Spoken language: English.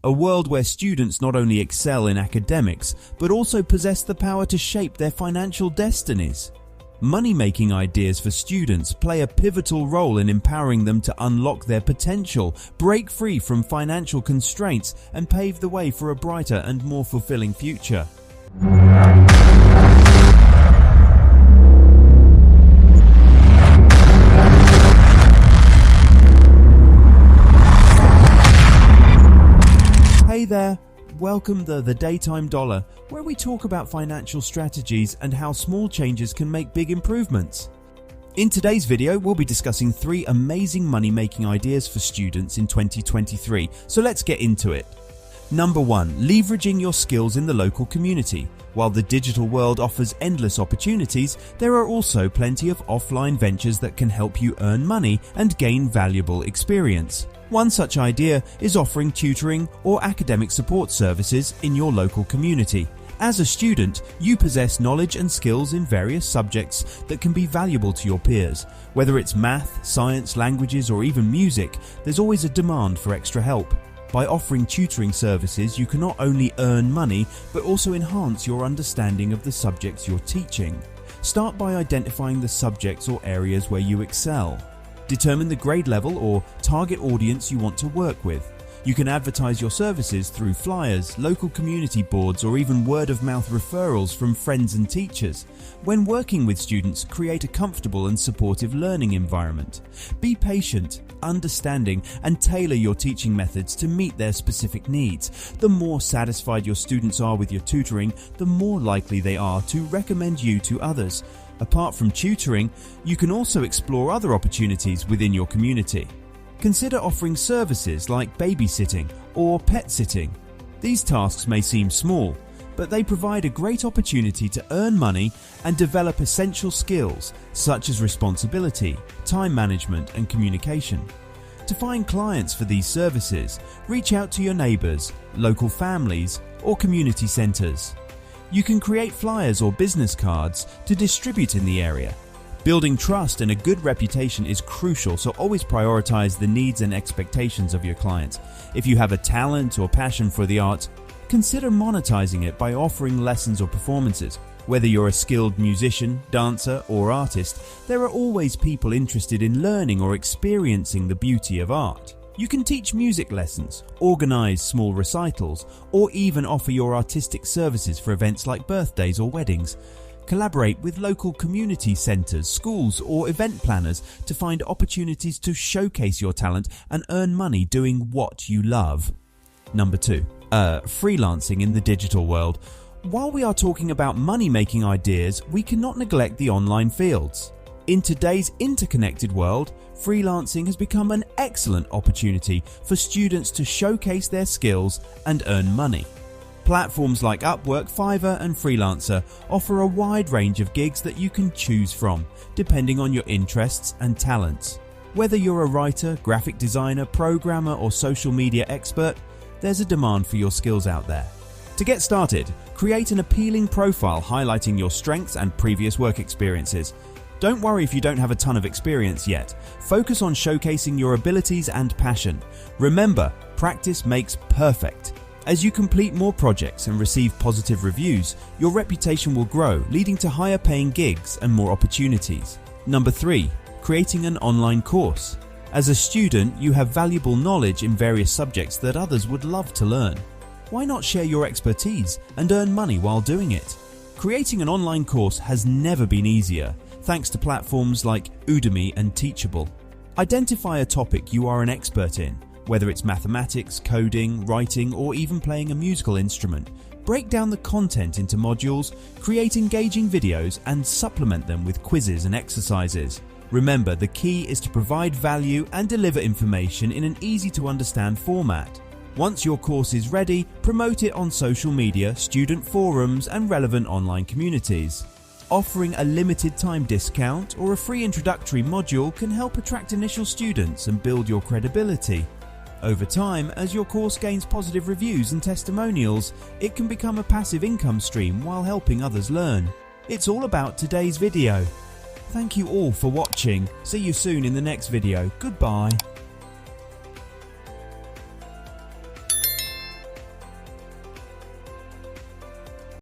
A world where students not only excel in academics, but also possess the power to shape their financial destinies. Money-making ideas for students play a pivotal role in empowering them to unlock their potential, break free from financial constraints, and pave the way for a brighter and more fulfilling future. Hey there, welcome to The Daytime Dollar, where we talk about financial strategies and how small changes can make big improvements. In today's video, we'll be discussing 3 amazing money-making ideas for students in 2023, so let's get into it. Number 1. Leveraging your skills in the local community. While the digital world offers endless opportunities, there are also plenty of offline ventures that can help you earn money and gain valuable experience. One such idea is offering tutoring or academic support services in your local community. As a student, you possess knowledge and skills in various subjects that can be valuable to your peers. Whether it's math, science, languages, or even music, there's always a demand for extra help. By offering tutoring services, you can not only earn money, but also enhance your understanding of the subjects you're teaching. Start by identifying the subjects or areas where you excel. Determine the grade level or target audience you want to work with. You can advertise your services through flyers, local community boards, or even word-of-mouth referrals from friends and teachers. When working with students, create a comfortable and supportive learning environment. Be patient, understanding, and tailor your teaching methods to meet their specific needs. The more satisfied your students are with your tutoring, the more likely they are to recommend you to others. Apart from tutoring, you can also explore other opportunities within your community. Consider offering services like babysitting or pet sitting. These tasks may seem small, but they provide a great opportunity to earn money and develop essential skills such as responsibility, time management, and communication. To find clients for these services, reach out to your neighbors, local families, or community centers. You can create flyers or business cards to distribute in the area. Building trust and a good reputation is crucial, so always prioritize the needs and expectations of your clients. If you have a talent or passion for the art, consider monetizing it by offering lessons or performances. Whether you're a skilled musician, dancer, or artist, there are always people interested in learning or experiencing the beauty of art. You can teach music lessons, organize small recitals, or even offer your artistic services for events like birthdays or weddings. Collaborate with local community centers, schools, or event planners to find opportunities to showcase your talent and earn money doing what you love. Number 2. Freelancing in the digital world. While we are talking about money-making ideas, we cannot neglect the online fields. In today's interconnected world, freelancing has become an excellent opportunity for students to showcase their skills and earn money. Platforms like Upwork, Fiverr, and Freelancer offer a wide range of gigs that you can choose from, depending on your interests and talents. Whether you're a writer, graphic designer, programmer, or social media expert, there's a demand for your skills out there. To get started, create an appealing profile highlighting your strengths and previous work experiences. Don't worry if you don't have a ton of experience yet. Focus on showcasing your abilities and passion. Remember, practice makes perfect. As you complete more projects and receive positive reviews, your reputation will grow, leading to higher paying gigs and more opportunities. Number 3. Creating an online course. As a student, you have valuable knowledge in various subjects that others would love to learn. Why not share your expertise and earn money while doing it? Creating an online course has never been easier, thanks to platforms like Udemy and Teachable. Identify a topic you are an expert in. Whether it's mathematics, coding, writing, or even playing a musical instrument. Break down the content into modules, create engaging videos, and supplement them with quizzes and exercises. Remember, the key is to provide value and deliver information in an easy-to-understand format. Once your course is ready, promote it on social media, student forums, and relevant online communities. Offering a limited time discount or a free introductory module can help attract initial students and build your credibility. Over time, as your course gains positive reviews and testimonials, it can become a passive income stream while helping others learn. It's all about today's video. Thank you all for watching. See you soon in the next video. Goodbye.